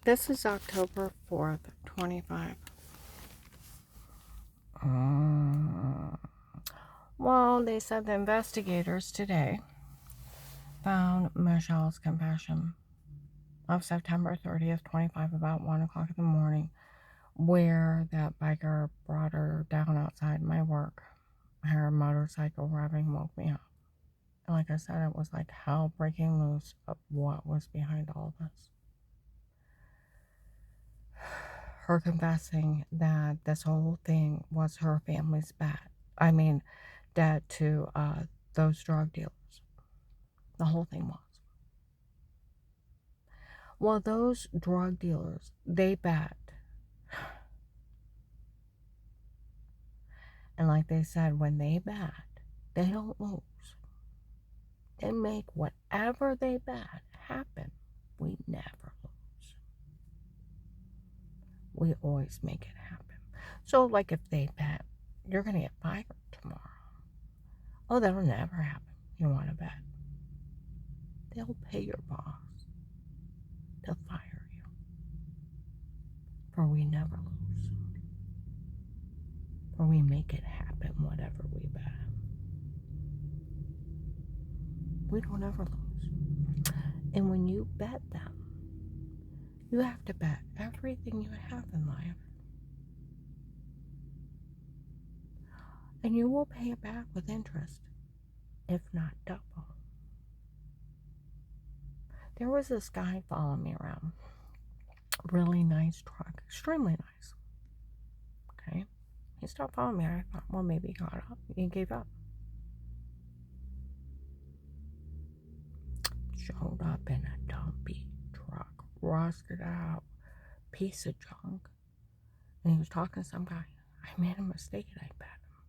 This is October 4th, 25. Well, they said the investigators today found Michelle's confession of September 30th, 25, about 1 o'clock in the morning, where that biker brought her down outside my work. Her motorcycle revving woke me up. And like I said, it was like hell breaking loose of what was behind all of this. Her confessing that this whole thing was her family's debt to those drug dealers. The whole thing was. Well, those drug dealers, they bet. And like they said, when they bet, they don't lose. They make whatever they bet happen. We never lose. We always make it happen. So, like if they bet, you're going to get fired tomorrow. Oh, that'll never happen. You want to bet? They'll pay your boss. They'll fire you. For we never lose. For we make it happen, whatever we bet. We don't ever lose. And when you bet them, you have to bet everything you have in life. And you will pay it back with interest, if not double. There was this guy following me around. Really nice truck. Extremely nice. Okay? He stopped following me. I thought, well, maybe he got up. He gave up. Showed up in a dumpy truck. Rusted out. Piece of junk. And he was talking to some guy. I made a mistake and I bet him.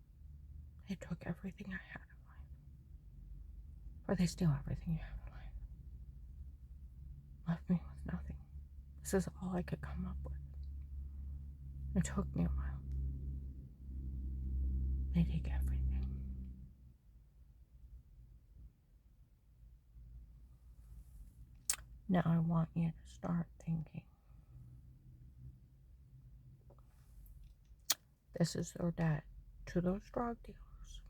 They took everything I had in life. Or they steal everything you have in life. Left me with nothing. This is all I could come up with. It took me a while. They take everything. Now I want you to start thinking. This is their debt to those drug dealers.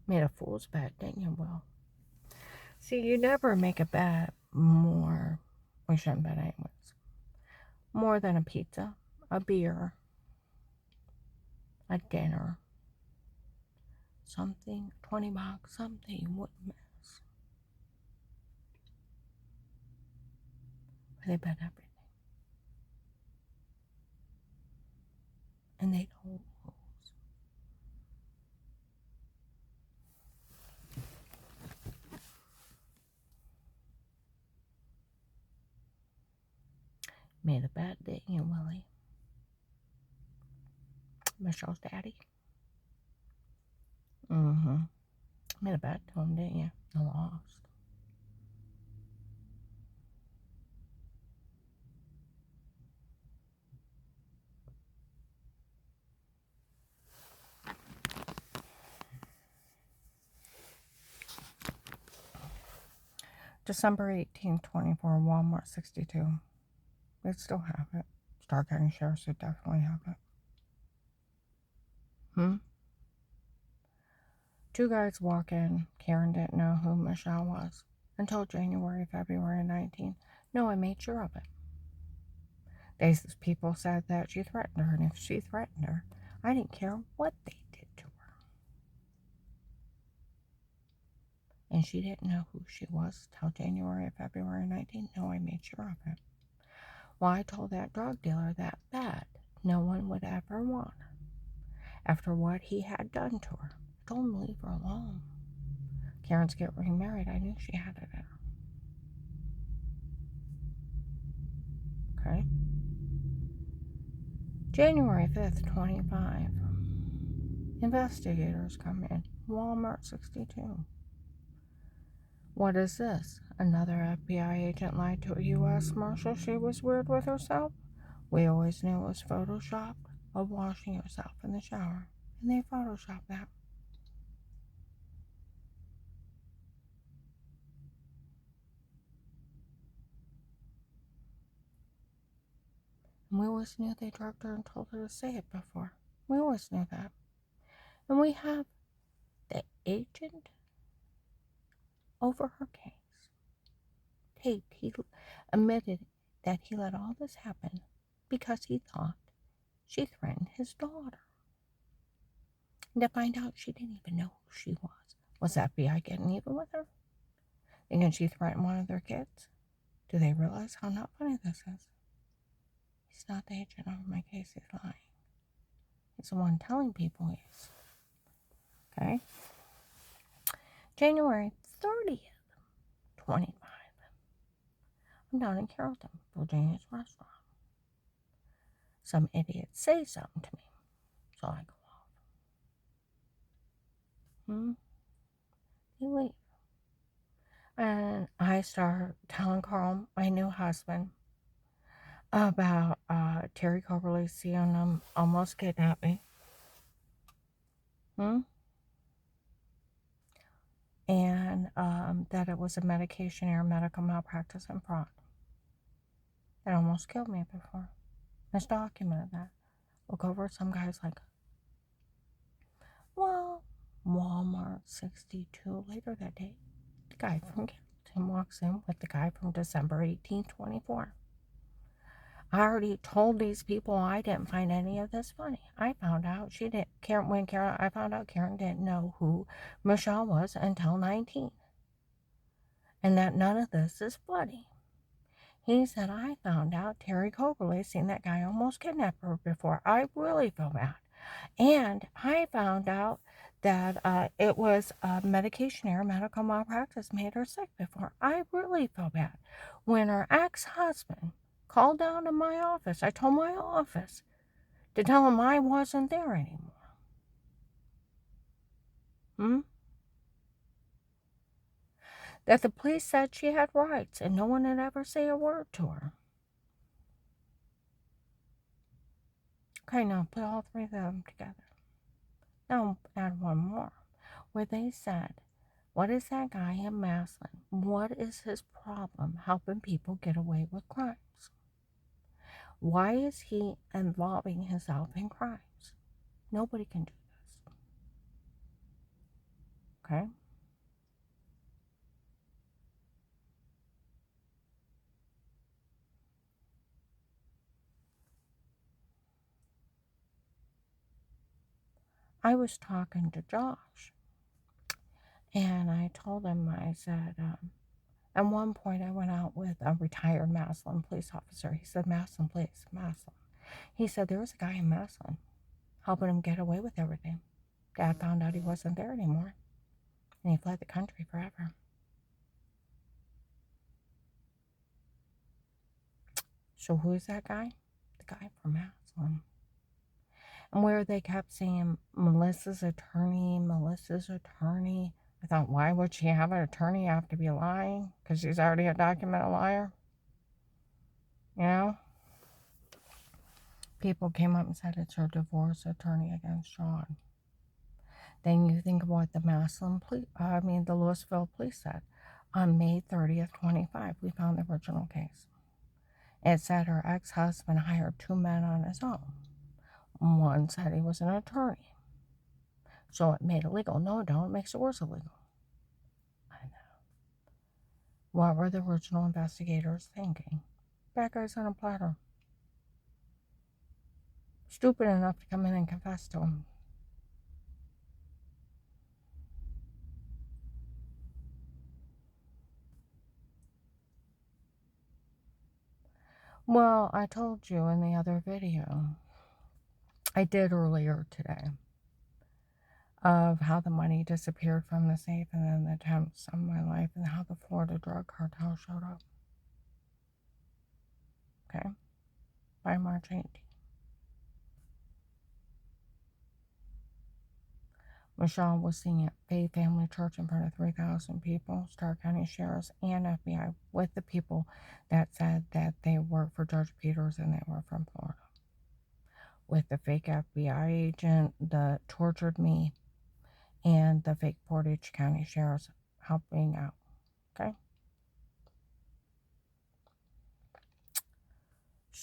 Made a fool's bet, didn't you, Will? See, you never make a bet more, we shouldn't bet anyways, more than a pizza, a beer, a dinner, something, $20, something you wouldn't miss. But they bet everything. And they don't lose. Made a bet, didn't you, Willie? Michelle's daddy? Made a bet to him, didn't you? You lost. December 18, 24, Walmart 62. They still have it. Stark County Sheriff's would definitely have it. Two guys walk in. Karen didn't know who Michelle was until January, February 19. No, I made sure of it. These people said that she threatened her, and if she threatened her, I didn't care what they did to her. And she didn't know who she was till January, February 19. No, I made sure of it. Well, I told that drug dealer that no one would ever want her. After what he had done to her, I told him to leave her alone. Karen's getting remarried. I knew she had it in her. Okay? January 5th, 25. Investigators come in. Walmart 62. What is this? Another FBI agent lied to a U.S. Marshal she was weird with herself? We always knew it was Photoshop of washing yourself in the shower. And they Photoshopped that. And we always knew they drugged her and told her to say it before. We always knew that. And we have the agent over her case. Tate, he admitted that he let all this happen because he thought she threatened his daughter. And to find out she didn't even know who she was. Was the FBI getting even with her? Thinking she threatened one of their kids? Do they realize how not funny this is? He's not the agent over my case, he's lying. He's the one telling people he is. Okay? January 30th, 25. I'm down in Carrollton, Virginia's restaurant. Some idiots say something to me, so I go off. They leave. And I start telling Carl, my new husband, about Terry Coberly seeing him almost kidnap me. And that it was a medication error, medical malpractice, and fraud. It almost killed me before. It's documented that. Look over, some guy's like, well, Walmart 62 later that day. The guy from Carrollton walks in with the guy from December 1824. I already told these people I didn't find any of this funny. I found out I found out Karen didn't know who Michelle was until 19. And that none of this is funny. He said, I found out Terry Coberly seen that guy almost kidnap her before. I really feel bad. And I found out that it was a medication error, medical malpractice made her sick before. I really feel bad. When her ex-husband called down to my office, I told my office to tell him I wasn't there anymore. That the police said she had rights and no one would ever say a word to her. Okay, now put all three of them together. Now add one more, where they said, what is that guy in Maslin? What is his problem helping people get away with crimes? Why is he involving himself in crimes? Nobody can do this. Okay? I was talking to Josh, and I told him, I said, at one point I went out with a retired Maslin police officer. He said, Maslin, please, Maslin. He said, there was a guy in Maslin helping him get away with everything. Dad found out he wasn't there anymore, and he fled the country forever. So who is that guy? The guy from Maslin. And where they kept saying, Melissa's attorney, I thought, why would she have an attorney have to be lying? Because she's already a documented liar? You know? People came up and said it's her divorce attorney against Sean. Then you think of what the the Louisville police said. On May 30th, 25, we found the original case. It said her ex-husband hired 2 men on his own. One said he was an attorney. So it made it legal. No, it don't. It makes it worse illegal. I know. What were the original investigators thinking? Bad guys on a platter. Stupid enough to come in and confess to him. Well, I told you in the other video, I did earlier today, of how the money disappeared from the safe and then the attempts on my life and how the Florida drug cartel showed up. Okay? By March 18th. Michelle was seen at Faith Family Church in front of 3,000 people, Starr County Sheriffs and FBI, with the people that said that they worked for Judge Peters and they were from Florida. With the fake FBI agent that tortured me and the fake Portage County Sheriffs helping out. Okay?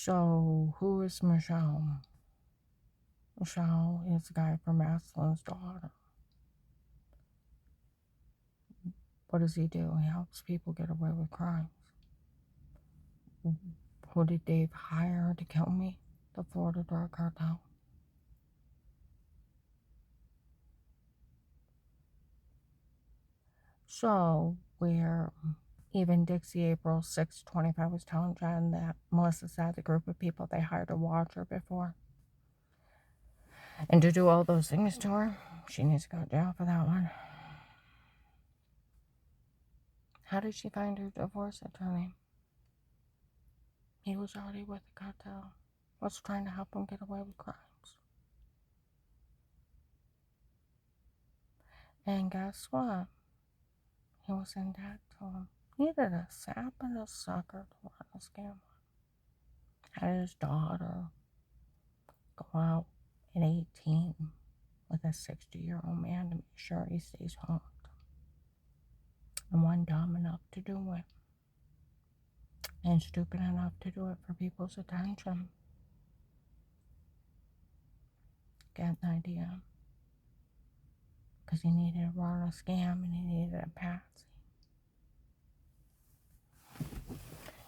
So, who is Michelle? Michelle is the guy from Aslan's daughter. What does he do? He helps people get away with crimes. Who did Dave hire to kill me? The Florida Drug Cartel. So, where even Dixie April 6/25 was telling Jen that Melissa said the group of people they hired to watch her before and to do all those things to her, she needs to go to jail for that one. How did she find her divorce attorney? He was already with the cartel. Was trying to help him get away with crimes. And guess what? He was in debt to him. He needed a sap and a sucker to run a scam. Had his daughter go out at 18 with a 60-year-old man to make sure he stays home. And one dumb enough to do it. And stupid enough to do it for people's attention. Get an idea. Because he needed to run a scam and he needed a patsy.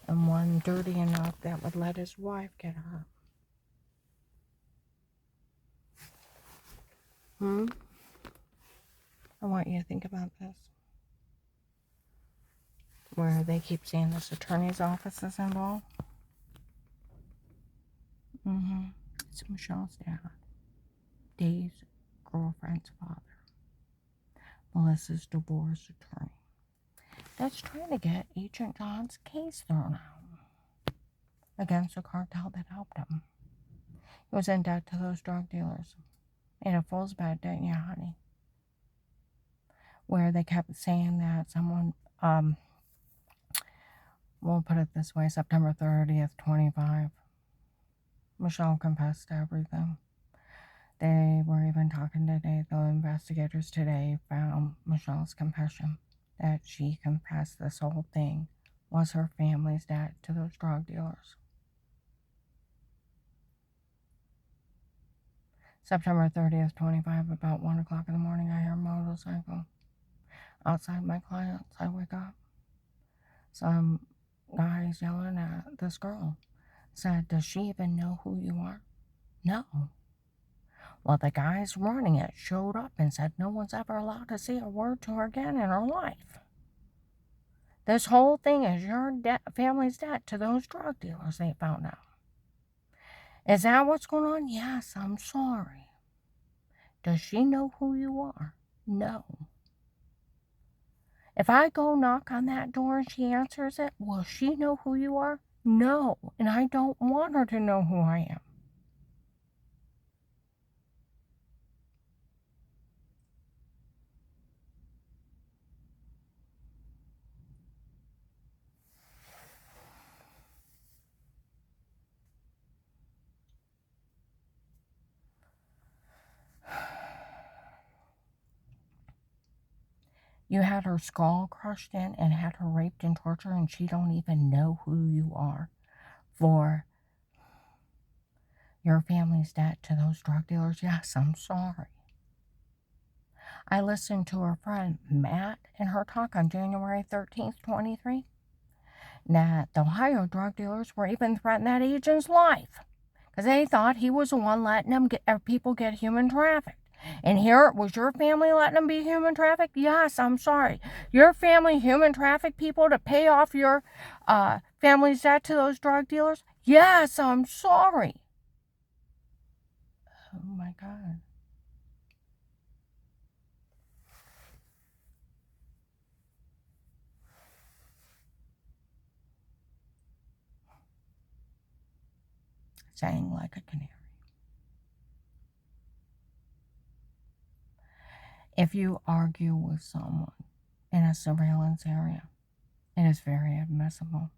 And one dirty enough that would let his wife get hurt. I want you to think about this. Where they keep saying this attorney's office is involved. It's Michelle's dad. Dave's girlfriend's father. Melissa's divorce attorney. That's trying to get Agent John's case thrown out against the cartel that helped him. He was in debt to those drug dealers. In a fool's bed, didn't you, honey? Where they kept saying that someone, we'll put it this way, September 30th, 25, Michelle confessed to everything. They were even talking today, the investigators today found Michelle's confession that she confessed this whole thing was her family's debt to those drug dealers. September 30th, 25, about 1 o'clock in the morning, I hear a motorcycle outside my client's. I wake up. Some guys yelling at this girl. Said, does she even know who you are? No. Well, the guys running it showed up and said no one's ever allowed to say a word to her again in her life. This whole thing is your family's debt to those drug dealers, they found out. Is that what's going on? Yes, I'm sorry. Does she know who you are? No. If I go knock on that door and she answers it, will she know who you are? No, and I don't want her to know who I am. You had her skull crushed in and had her raped and tortured, and she don't even know who you are for your family's debt to those drug dealers. Yes, I'm sorry. I listened to her friend Matt and her talk on January 13th, 23, that the Ohio drug dealers were even threatening that agent's life because they thought he was the one letting them people get human trafficked. And here it was your family letting them be human trafficked? Yes, I'm sorry. Your family human trafficked people to pay off your family's debt to those drug dealers? Yes, I'm sorry. Oh my God. Sang like a canary. If you argue with someone in a surveillance area, it is very admissible.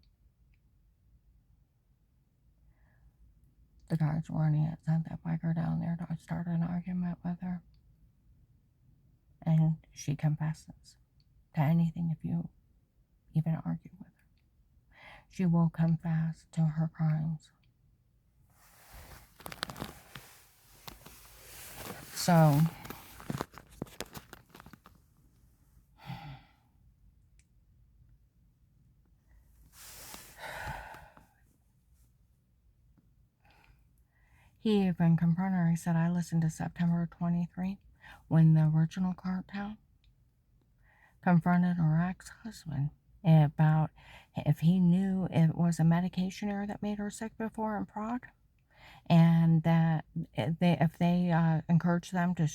The guards running it sent that biker down there to start an argument with her. And she confesses to anything if you even argue with her. She will confess to her crimes. So he even confronted her. He said, I listened to September 23 when the original cartel confronted her ex-husband about if he knew it was a medication error that made her sick before and fraud, and that if they encouraged them to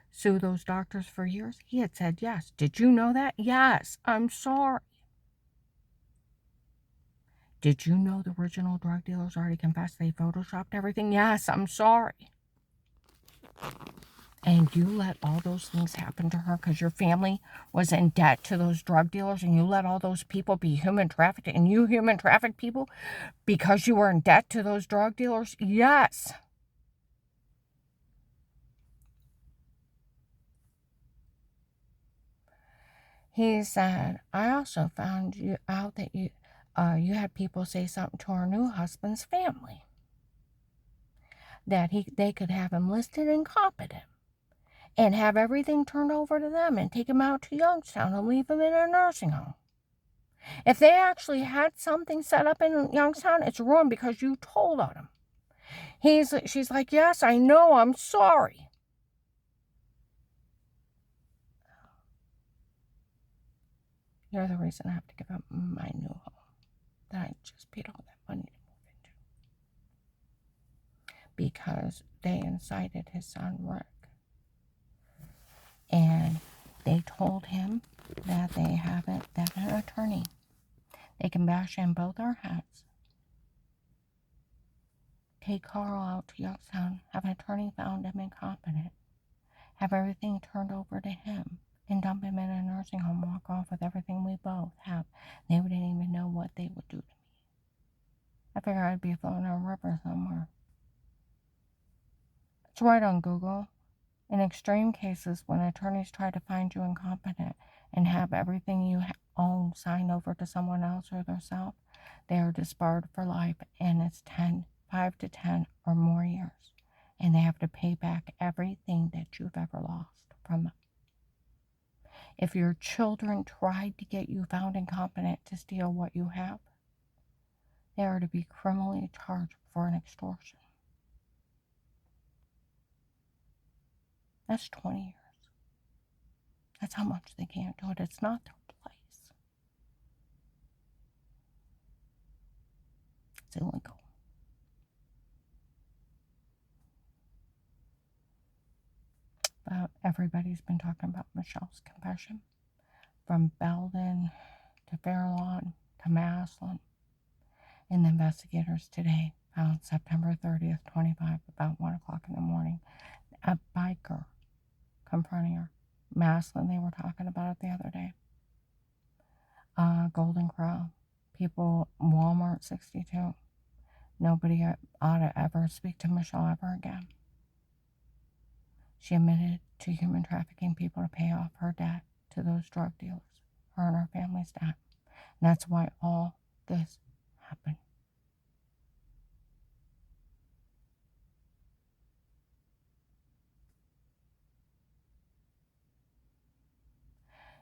sue those doctors for years. He had said yes. Did you know that? Yes. I'm sorry. Did you know the original drug dealers already confessed they photoshopped everything? Yes. I'm sorry. And you let all those things happen to her because your family was in debt to those drug dealers, and you let all those people be human trafficked, and you human trafficked people because you were in debt to those drug dealers? Yes. He said, I also found out that you had people say something to our new husband's family, that they could have him listed incompetent and have everything turned over to them and take him out to Youngstown and leave him in a nursing home. If they actually had something set up in Youngstown, it's ruined because you told on him. She's like, yes, I know, I'm sorry. You're the reason I have to give up my new home that I just paid all that money to move into. Because they incited his son Rick. And they told him that they haven't, that an attorney, they can bash in both our heads, take Carl out to Youngstown, have an attorney found him incompetent, have everything turned over to him, and dump him in a nursing home, walk off with everything we both have. They wouldn't even know what they would do to me. I figured I'd be floating on a river somewhere. It's right on Google. In extreme cases, when attorneys try to find you incompetent and have everything you own signed over to someone else or themselves, they are disbarred for life, and it's 5 to 10 or more years. And they have to pay back everything that you've ever lost from them. If your children tried to get you found incompetent to steal what you have, they are to be criminally charged for an extortion. That's 20 years. That's how much they can't do it. It's not their place. It's illegal. But everybody's been talking about Michelle's confession. From Belden to Fairlawn to Maslin. And the investigators today found September 30th, 25, about 1 o'clock in the morning, a biker confronting her. Maslin, they were talking about it the other day. Golden Crow. People, Walmart 62. Nobody ought to ever speak to Michelle ever again. She admitted to human trafficking people to pay off her debt to those drug dealers, her and her family's debt. And that's why all this happened.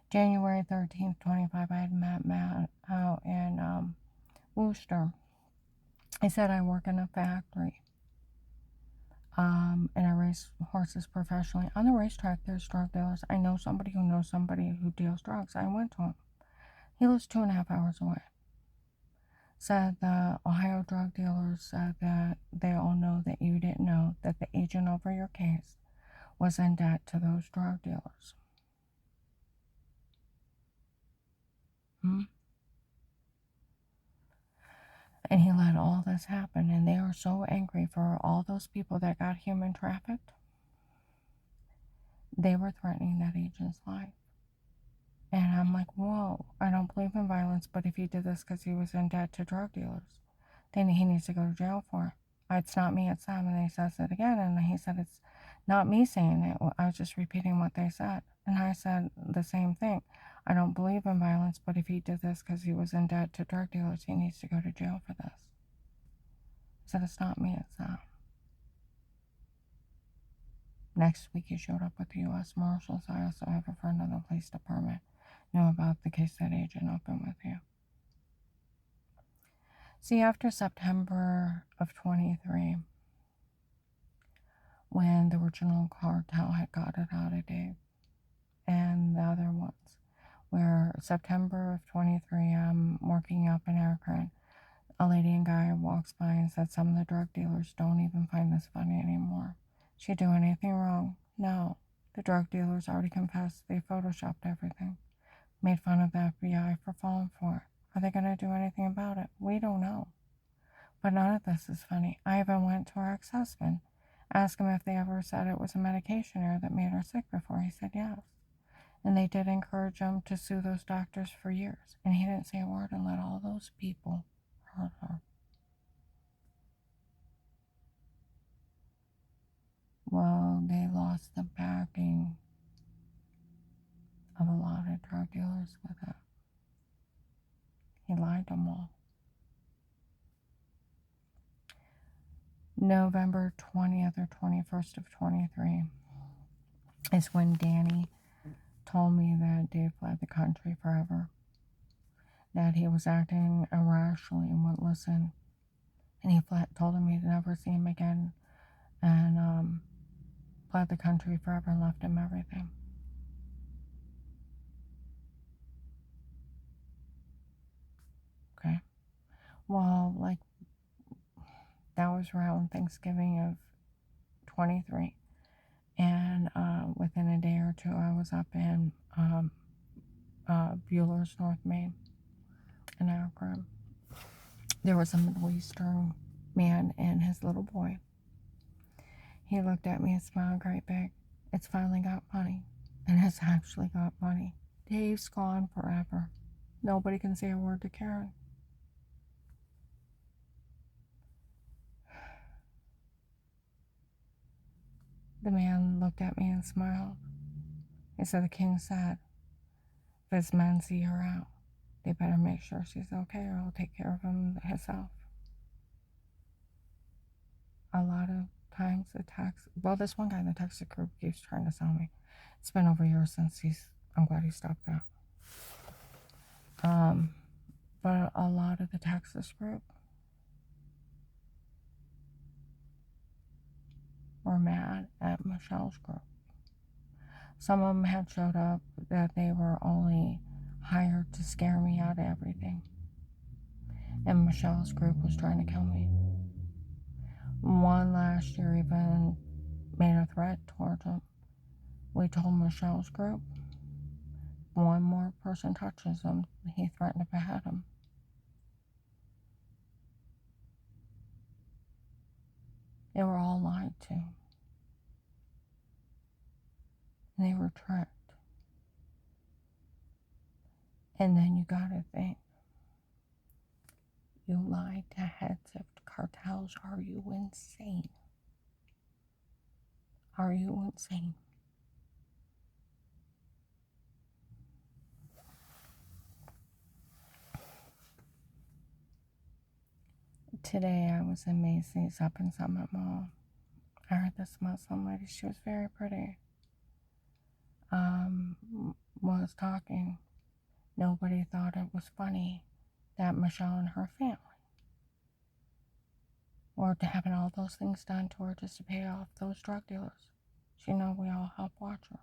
January 13th, 25, I had met Matt out in Worcester. He said, I work in a factory. And I race horses professionally. On the racetrack, there's drug dealers. I know somebody who knows somebody who deals drugs. I went to him. He lives 2.5 hours away. Said the Ohio drug dealers said that they all know that you didn't know that the agent over your case was in debt to those drug dealers. And he let all this happen, and they are so angry for all those people that got human trafficked. They were threatening that agent's life. And I'm like, whoa, I don't believe in violence, but if he did this because he was in debt to drug dealers, then he needs to go to jail for it. It's not me, it's them. And he says it again, and he said, it's not me saying it. I was just repeating what they said. And I said the same thing. I don't believe in violence, but if he did this because he was in debt to drug dealers, he needs to go to jail for this. I said, it's not me, it's them. Next week, he showed up with the U.S. Marshals. I also have a friend in the police department know about the case that agent opened with you. See, after September of 23, when the original cartel had got it out of Dave and the other ones, where September of 23, I'm working up in Akron. A lady and guy walks by and said some of the drug dealers don't even find this funny anymore. She do anything wrong? No. The drug dealers already confessed. They photoshopped everything. Made fun of the FBI for falling for it. Are they going to do anything about it? We don't know. But none of this is funny. I even went to our ex-husband, asked him if they ever said it was a medication error that made her sick before. He said yes. And they did encourage him to sue those doctors for years. And he didn't say a word and let all those people hurt her. Well, they lost the backing of a lot of drug dealers with it. He lied to them all. November 20th or 21st of 23 is when Danny told me that Dave fled the country forever, that he was acting irrationally and wouldn't listen, and he told him he'd never see him again, and fled the country forever and left him everything. Okay, well, like, that was around Thanksgiving of 23, and within a day or two, I was up in Bueller's, North Maine, in Akron. There was a Middle Eastern man and his little boy. He looked at me and smiled great big. It's finally got funny. And it's actually got funny. Dave's gone forever. Nobody can say a word to Karen. The man looked at me and smiled. He said, the king said, if his men see her out, they better make sure she's okay or he'll take care of him himself. A lot of times this one guy in the Texas group keeps trying to sell me. It's been over a year since I'm glad he stopped that. But a lot of the Texas group were mad at Michelle's group. Some of them had showed up that they were only hired to scare me out of everything. And Michelle's group was trying to kill me. One last year even made a threat towards him. We told Michelle's group, one more person touches him, he threatened to behead him. They were all lied to. And they were tricked. And then you gotta think, you lied to heads of cartels. Are you insane? Are you insane? Today I was in Macy's up in Summit Mall. I heard this Muslim lady, she was very pretty, was talking. Nobody thought it was funny that Michelle and her family were having all those things done to her just to pay off those drug dealers. She know we all help watch her.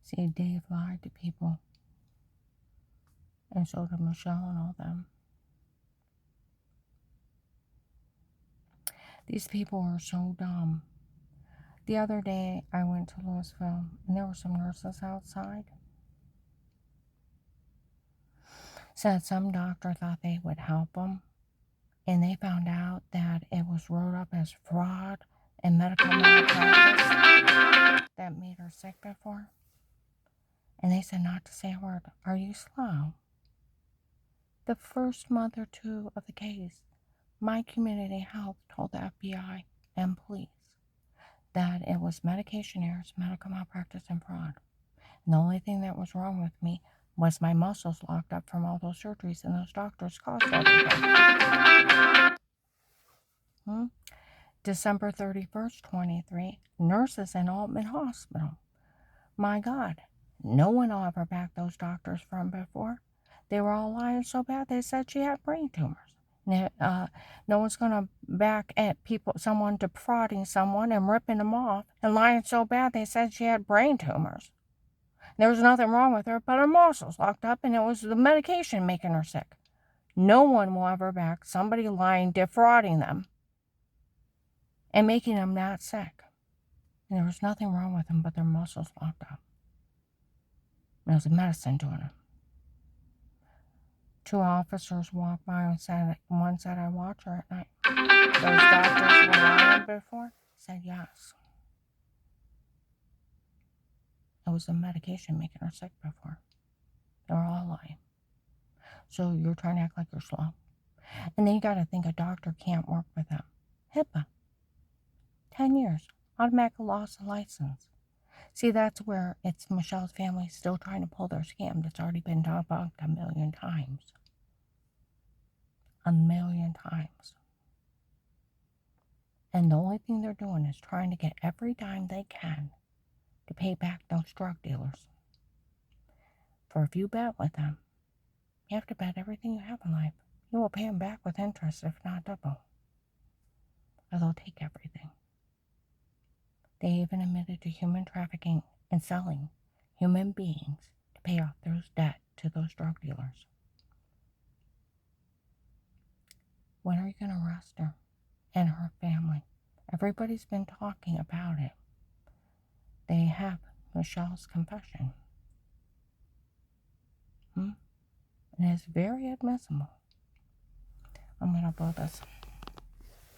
See, Dave lied to people and so did Michelle and all them. These people are so dumb. The other day I went to Louisville and there were some nurses outside. Said some doctor thought they would help them, and they found out that it was wrote up as fraud and medical malpractice that made her sick before. And they said not to say a word. Are you slow? The first month or two of the case, my community health told the FBI and police that it was medication errors, medical malpractice, and fraud. And the only thing that was wrong with me was my muscles locked up from all those surgeries, and those doctors caused everything. December 31st, 23, nurses in Altman Hospital. My God, no one will ever back those doctors from before. They were all lying so bad they said she had brain tumors. No one's going to back at someone defrauding someone and ripping them off and lying so bad they said she had brain tumors. There was nothing wrong with her, but her muscles locked up, and it was the medication making her sick. No one will ever back somebody lying, defrauding them, and making them not sick. And there was nothing wrong with them but their muscles locked up. And it was a medicine doing it. 2 officers walked by and said, one said, I watch her at night. Those doctors were lying before? Said yes. It was the medication making her sick before. They were all lying. So you're trying to act like you're slow. And then you got to think a doctor can't work with them. HIPAA. 10 years. Automatic loss of license. See, that's where it's Michelle's family still trying to pull their scam that's already been debunked a million times. A million times. And the only thing they're doing is trying to get every dime they can to pay back those drug dealers. For if you bet with them, you have to bet everything you have in life. You will pay them back with interest, if not double. Or they'll take everything. They even admitted to human trafficking and selling human beings to pay off their debt to those drug dealers. When are you going to arrest her and her family? Everybody's been talking about it. They have Michelle's confession. And it's very admissible. I'm going to upload this.